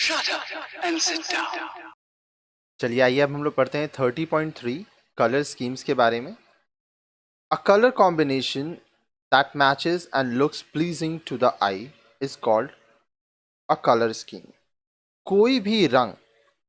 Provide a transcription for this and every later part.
Shut up and sit down. चलिए आइए अब हम लोग पढ़ते हैं 30.3 कलर स्कीम्स के बारे में. A colour combination that matches and looks pleasing to the eye is called a colour scheme. कोई भी रंग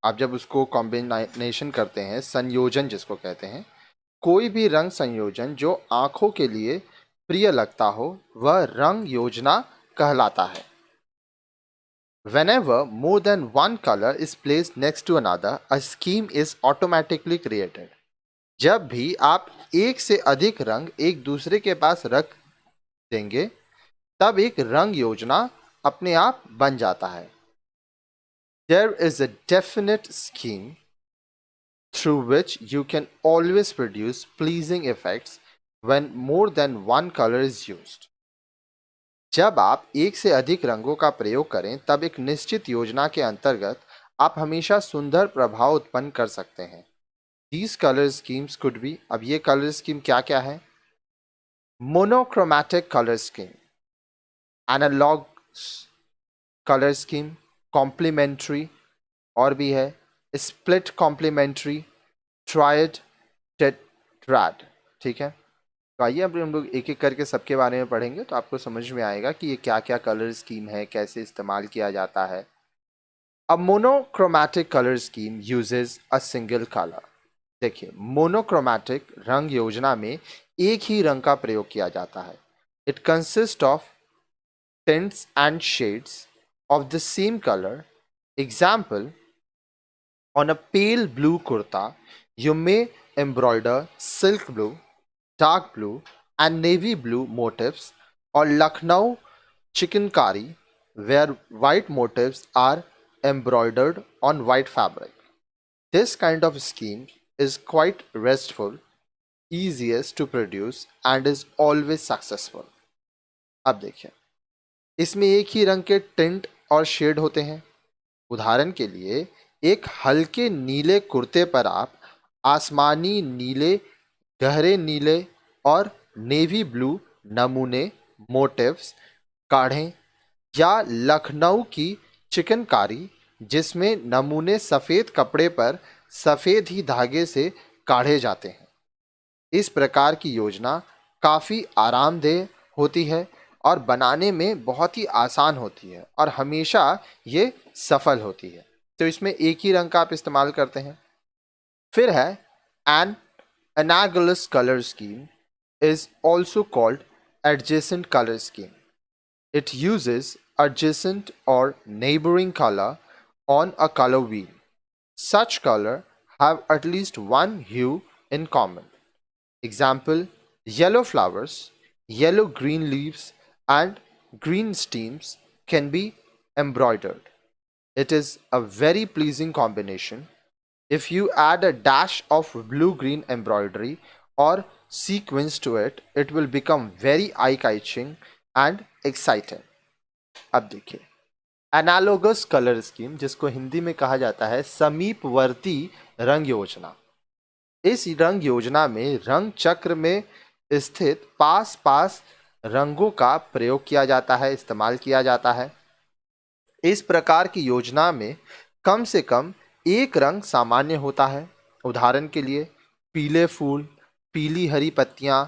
आप जब उसको कॉम्बिनेशन करते हैं, संयोजन जिसको कहते हैं, कोई भी रंग संयोजन जो आंखों के लिए प्रिय लगता हो वह रंग योजना कहलाता है. Whenever more than one color is placed next to another, a scheme is automatically created. जब भी आप एक से अधिक रंग एक दूसरे के पास रख देंगे तब एक रंग योजना अपने आप बन जाता है. There is a definite scheme through which you can always produce pleasing effects when more than one color is used. जब आप एक से अधिक रंगों का प्रयोग करें तब एक निश्चित योजना के अंतर्गत आप हमेशा सुंदर प्रभाव उत्पन्न कर सकते हैं. These color schemes could be, अब ये कलर स्कीम क्या क्या है? Monochromatic colour scheme, analogue colour scheme, complementary, और भी है स्प्लिट कॉम्प्लीमेंट्री, ट्रायड, टेट्राड. ठीक है, तो आइए अब हम लोग एक एक करके सबके बारे में पढ़ेंगे तो आपको समझ में आएगा कि ये क्या क्या कलर स्कीम है, कैसे इस्तेमाल किया जाता है. अब monochromatic colour scheme uses a single colour. देखिए, मोनोक्रोमैटिक रंग योजना में एक ही रंग का प्रयोग किया जाता है. It consist of tints and shades of the same colour. Example, on a pale blue kurta, you may embroider silk blue, dark blue, and navy blue motifs, or Lucknow chikankari, where white motifs are embroidered on white fabric. This kind of scheme is quite restful, easiest to produce, and is always successful. अब देखिए, इसमें एक ही रंग के tint और shade होते हैं. उदाहरण के लिए, एक हल्के नीले कुर्ते पर आप आसमानी नीले, गहरे नीले और नेवी ब्लू नमूने मोटिव्स काढ़ें, या लखनऊ की चिकनकारी जिसमें नमूने सफ़ेद कपड़े पर सफ़ेद ही धागे से काढ़े जाते हैं. इस प्रकार की योजना काफ़ी आरामदेह होती है और बनाने में बहुत ही आसान होती है और हमेशा ये सफल होती है. तो इसमें एक ही रंग का आप इस्तेमाल करते हैं. फिर है an analogous colour scheme is also called adjacent colour scheme. It uses adjacent or neighboring color on a color wheel. Such color have at least one hue in common. Example, yellow flowers, yellow green leaves, and green stems can be embroidered. It is a very pleasing combination. If you add a dash of blue-green embroidery or sequins to it, it will become very eye-catching and exciting. अब देखिए, analogous colour scheme, जिसको हिंदी में कहा जाता है समीपवर्ती रंग योजना. इस रंग योजना में रंग चक्र में स्थित पास पास रंगों का प्रयोग किया जाता है, इस्तेमाल किया जाता है. इस प्रकार की योजना में कम से कम एक रंग सामान्य होता है. उदाहरण के लिए, पीले फूल, पीली हरी पत्तियां,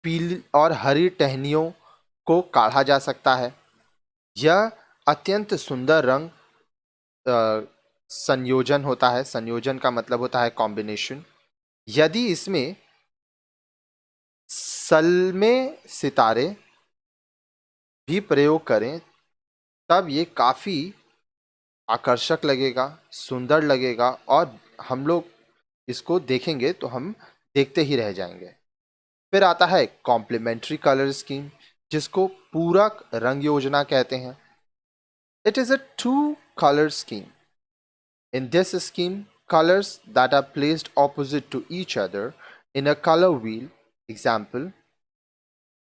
पीली और हरी टहनियों को काढ़ा जा सकता है. यह अत्यंत सुंदर रंग संयोजन होता है. संयोजन का मतलब होता है कॉम्बिनेशन. यदि इसमें सलमे सितारे भी प्रयोग करें तब ये काफ़ी आकर्षक लगेगा, सुंदर लगेगा और हम लोग इसको देखेंगे तो हम देखते ही रह जाएंगे. फिर आता है कॉम्प्लीमेंट्री कलर स्कीम, जिसको पूरक रंग योजना कहते हैं. It is a two colour scheme. In this scheme, colors that are placed opposite to each other in a color wheel, example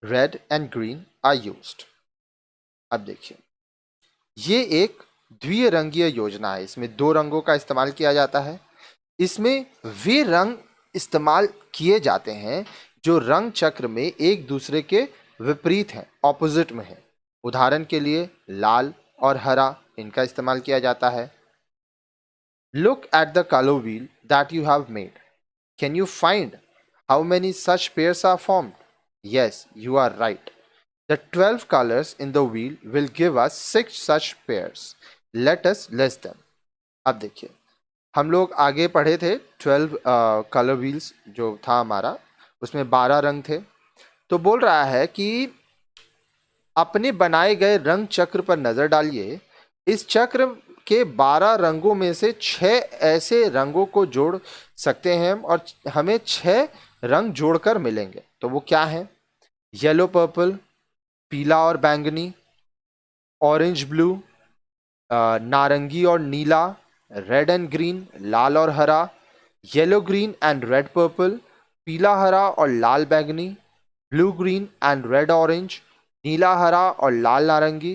red and green, are used. अब देखिए, ये एक द्विरंगीय योजना है. इसमें दो रंगों का इस्तेमाल किया जाता है. इसमें वे रंग इस्तेमाल किए जाते हैं जो रंग चक्र में एक दूसरे के विपरीत हैं, ऑपोजिट में हैं. उदाहरण के लिए लाल और हरा, इनका इस्तेमाल किया जाता है. Look at the color wheel that you have made. Can you find how many such pairs are formed? Yes, you are right. The 12 colors in the wheel will give us 6 such pairs. Let us list them. अब देखिए, हम लोग आगे पढ़े थे 12 colour wheels जो था हमारा, उसमें 12 रंग थे. तो बोल रहा है कि अपने बनाए गए रंग चक्र पर नजर डालिए. इस चक्र के 12 रंगों में से 6 ऐसे रंगों को जोड़ सकते हैं और हमें 6 रंग जोड़कर मिलेंगे. तो वो क्या है? येलो पर्पल, पीला और बैंगनी, ऑरेंज ब्लू, नारंगी और नीला, रेड एंड ग्रीन, लाल और हरा, yellow green and red purple, पीला हरा और लाल बैंगनी, blue green and red orange, नीला हरा और लाल नारंगी,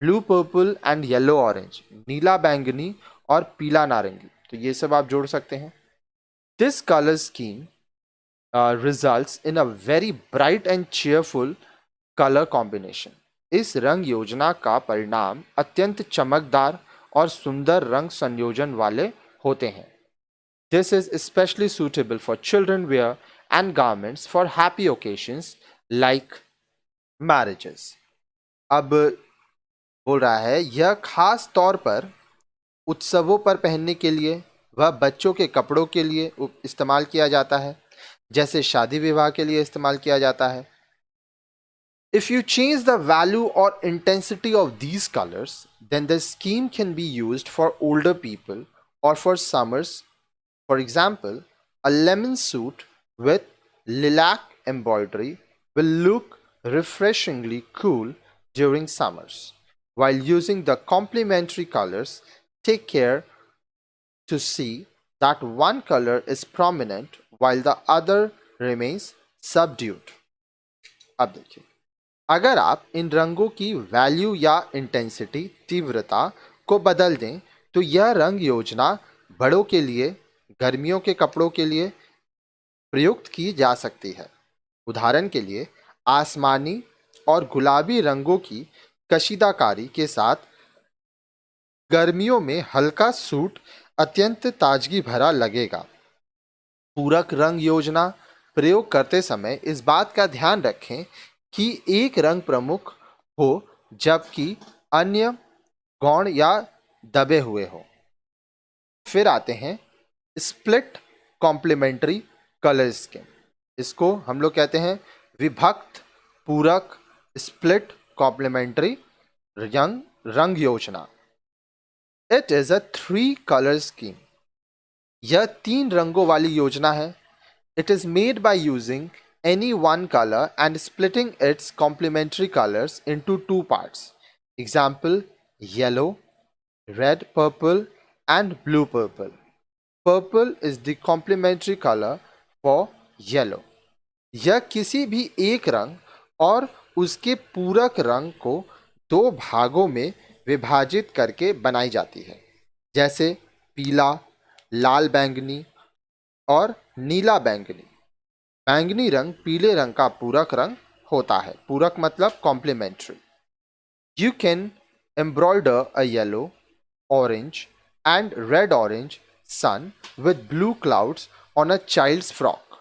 blue purple and yellow orange, नीला बैंगनी और पीला नारंगी. तो ये सब आप जोड़ सकते हैं. This colour scheme results in a very bright and cheerful color combination. इस रंग योजना का परिणाम अत्यंत चमकदार और सुंदर रंग संयोजन वाले होते हैं. This is especially suitable for children wear and garments for happy occasions like marriages. अब बोल रहा है यह खास तौर पर उत्सवों पर पहनने के लिए वह बच्चों के कपड़ों के लिए इस्तेमाल किया जाता है, जैसे शादी विवाह के लिए इस्तेमाल किया जाता है. If you change the value or intensity of these colors, then the scheme can be used for older people or for summers. For example, a lemon suit with lilac embroidery will look refreshingly cool during summers. While using the complementary colors, take care to see that one color is prominent while the other remains subdued. अब देखिए, अगर आप इन रंगों की value या intensity तीव्रता को बदल दें तो यह रंग योजना बड़ों के लिए गर्मियों के कपड़ों के लिए प्रयुक्त की जा सकती है. उदाहरण के लिए आसमानी और गुलाबी रंगों की कशीदाकारी के साथ गर्मियों में हल्का सूट अत्यंत ताजगी भरा लगेगा. पूरक रंग योजना प्रयोग करते समय इस बात का ध्यान रखें कि एक रंग प्रमुख हो जबकि अन्य गौण या दबे हुए हो. फिर आते हैं स्प्लिट कॉम्प्लीमेंट्री कलर स्कीम. इसको हम लोग कहते हैं विभक्त पूरक स्प्लिट कॉम्प्लीमेंट्री रंग योजना. It is a 3 colour scheme. यह 3 रंगों वाली योजना है. It is made by using any one color and splitting its complementary colors into 2 parts. Example, yellow, red purple and blue purple. Purple is the complementary color for yellow. यह किसी भी एक रंग और उसके पूरक रंग को 2 भागों में विभाजित करके बनाई जाती है, जैसे पीला, लाल बैंगनी और नीला बैंगनी. बैंगनी रंग पीले रंग का पूरक रंग होता है. पूरक मतलब complementary. You can embroider a yellow, orange and red orange sun with blue clouds on a child's frock.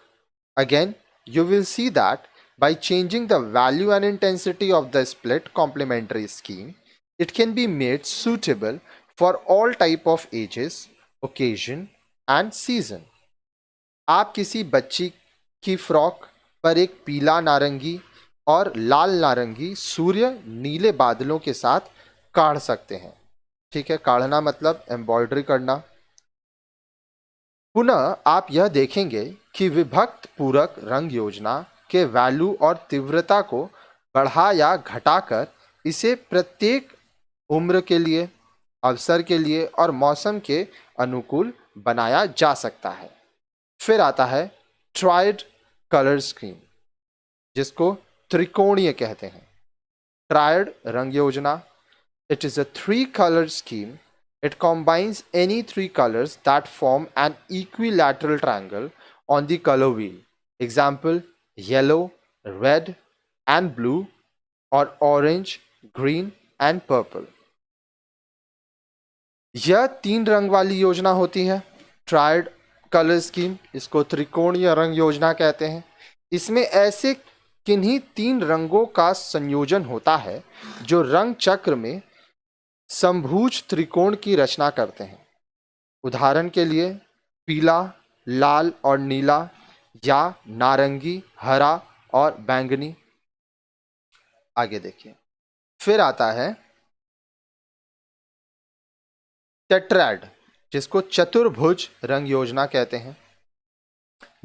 Again, you will see that by changing the value and intensity of the split complementary scheme, it can be made suitable for all type of ages, occasion and season. आप किसी बच्ची की frock पर एक पीला नारंगी और लाल नारंगी सूर्य नीले बादलों के साथ काढ़ सकते हैं. ठीक है, काढ़ना मतलब एम्ब्रॉयडरी करना. पुनः आप यह देखेंगे कि विभक्त पूरक रंग योजना के वैल्यू और तीव्रता को बढ़ा या घटाकर इसे प्रत्येक उम्र के लिए, अवसर के लिए और मौसम के अनुकूल बनाया जा सकता है. फिर आता है ट्राइड कलर स्कीम, जिसको त्रिकोणीय कहते हैं. ट्रायड रंग योजना. It is a 3 colour scheme. It combines any 3 colors that form an equilateral triangle on the color wheel. Example, yellow, red and blue or orange, green and purple. यह 3 रंग वाली योजना होती है, ट्रायड कलर स्कीम, इसको त्रिकोणीय रंग योजना कहते हैं। इसमें ऐसे किन्हीं 3 रंगों का संयोजन होता है जो रंग चक्र में समभुज त्रिकोण की रचना करते हैं। उदाहरण के लिए पीला, लाल और नीला, या नारंगी, हरा और बैंगनी। आगे देखिए, फिर आता है टेट्राड, जिसको चतुर्भुज रंग योजना कहते हैं।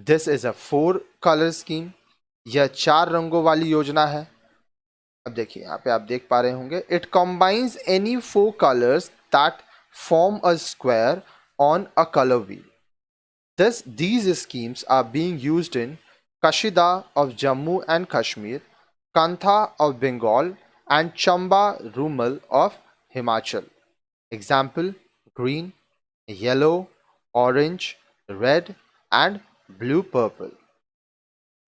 This is a 4 colour scheme, यह 4 रंगों वाली योजना है। अब देखिए, यहाँ पे आप देख पा रहे होंगे, it combines any 4 colours that form a square on a colour wheel. These schemes are being used in Kashida of Jammu and Kashmir, Kantha of Bengal, and Chamba Rumal of Himachal. Example: green, yellow, orange, red, and blue purple.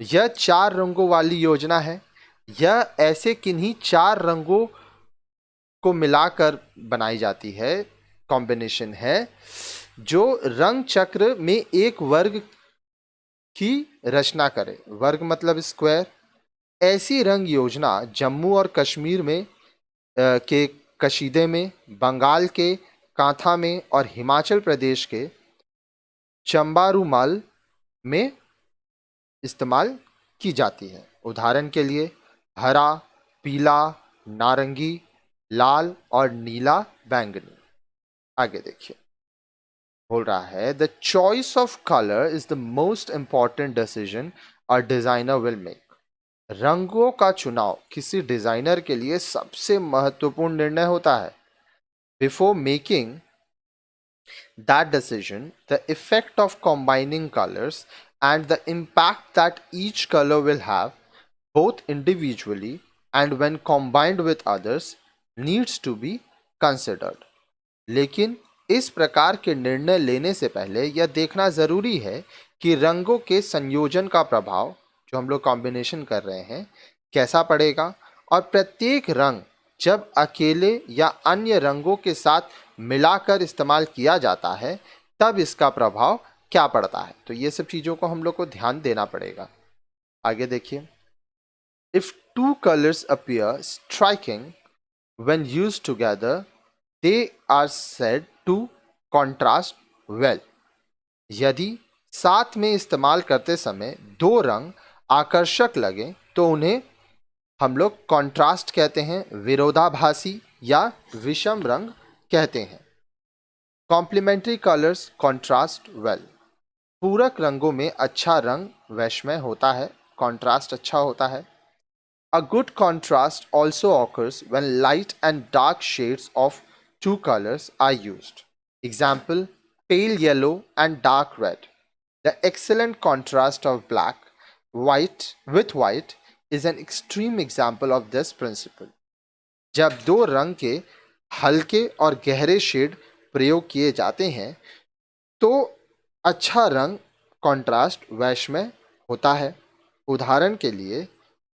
यह 4 रंगों वाली योजना है। यह ऐसे किन्हीं 4 रंगों को मिलाकर बनाई जाती है, कॉम्बिनेशन है, जो रंग चक्र में एक वर्ग की रचना करे। वर्ग मतलब स्क्वायर। ऐसी रंग योजना जम्मू और कश्मीर में के कशीदे में, बंगाल के कांथा में और हिमाचल प्रदेश के चंबारूमाल में इस्तेमाल की जाती है। उदाहरण के लिए हरा, पीला, नारंगी, लाल और नीला, बैंगनी। आगे देखिए, बोल रहा है the choice of colour is the most important decision a designer will make. रंगों का चुनाव किसी डिजाइनर के लिए सबसे महत्वपूर्ण निर्णय होता है। Before making that decision, the effect of combining colors and the impact that each color will have, both individually and when combined with others, needs to be considered. लेकिन इस प्रकार के निर्णय लेने से पहले यह देखना जरूरी है कि रंगों के संयोजन का प्रभाव, जो हम लोग कॉम्बिनेशन कर रहे हैं, कैसा पड़ेगा, और प्रत्येक रंग जब अकेले या अन्य रंगों के साथ मिलाकर इस्तेमाल किया जाता है तब इसका प्रभाव क्या पड़ता है। तो ये सब चीजों को हम लोग को ध्यान देना पड़ेगा। आगे देखिए, if two colours appear striking when used together, they are said to contrast well. यदि साथ में इस्तेमाल करते समय 2 रंग आकर्षक लगे तो उन्हें हम लोग कॉन्ट्रास्ट कहते हैं, विरोधाभासी या विषम रंग कहते हैं। Complementary colours contrast well. पूरक रंगों में अच्छा रंग वैषम्य होता है, कॉन्ट्रास्ट अच्छा होता है। A good contrast also occurs when light and dark shades of 2 colors are used. Example: pale yellow and dark red. The excellent contrast of black, white with white is an extreme example of this principle. जब 2 रंग के हल्के और गहरे shade प्रयोग किए जाते हैं तो अच्छा रंग कॉन्ट्रास्ट वैषम्य होता है। उदाहरण के लिए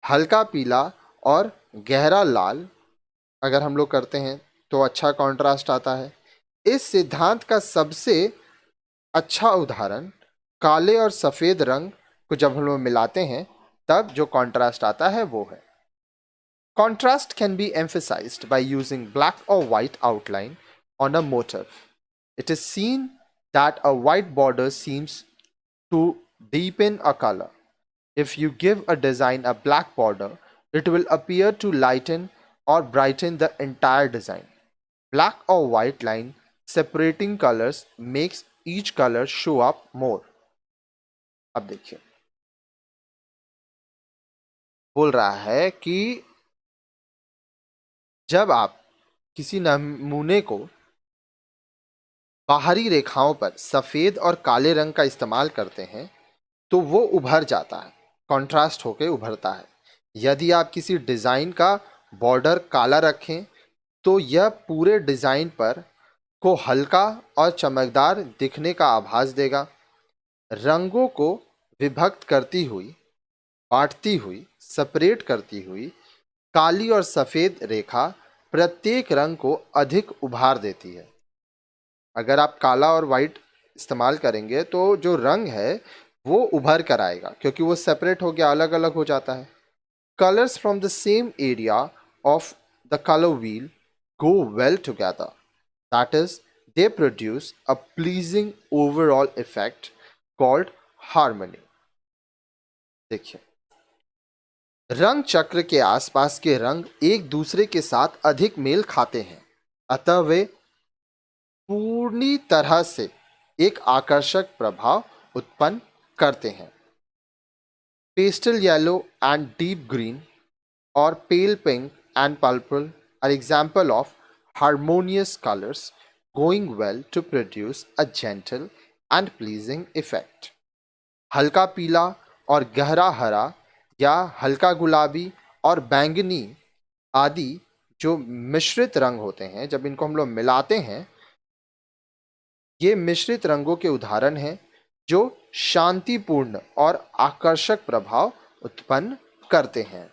हल्का पीला और गहरा लाल अगर हम लोग करते हैं तो अच्छा कॉन्ट्रास्ट आता है। इस सिद्धांत का सबसे अच्छा उदाहरण काले और सफेद रंग को जब हम लोग मिलाते हैं तब जो कॉन्ट्रास्ट आता है वो है। Contrast can be emphasized by using black or white outline on a motif. It is seen that a white border seems to deepen a color. If you give a design a black border, it will appear to lighten or brighten the entire design. Black or white line separating colors makes each color show up more. अब देखिए, बोल रहा है कि जब आप किसी नमूने को बाहरी रेखाओं पर सफेद और काले रंग का इस्तेमाल करते हैं तो वो उभर जाता है, कॉन्ट्रास्ट होकर उभरता है। यदि आप किसी डिज़ाइन का बॉर्डर काला रखें तो यह पूरे डिज़ाइन पर को हल्का और चमकदार दिखने का आभास देगा। रंगों को विभक्त करती हुई, बांटती हुई, सेपरेट करती हुई काली और सफ़ेद रेखा प्रत्येक रंग को अधिक उभार देती है। अगर आप काला और वाइट इस्तेमाल करेंगे तो जो रंग है वो उभर कर आएगा, क्योंकि वो सेपरेट हो गया, अलग अलग हो जाता है. Colors from the same area of the color wheel go well together. That is, they produce a pleasing overall effect called harmony. देखिए, रंग चक्र के आसपास के रंग एक दूसरे के साथ अधिक मेल खाते हैं, अतः वे पूरी तरह से एक आकर्षक प्रभाव उत्पन्न करते हैं. Pastel yellow and deep green or pale pink and purple are example of harmonious colors going well to produce a gentle and pleasing effect. हल्का पीला और गहरा हरा या हल्का गुलाबी और बैंगनी आदि जो मिश्रित रंग होते हैं, जब इनको हम लोग मिलाते हैं, ये मिश्रित रंगों के उदाहरण हैं जो शांतिपूर्ण और आकर्षक प्रभाव उत्पन्न करते हैं.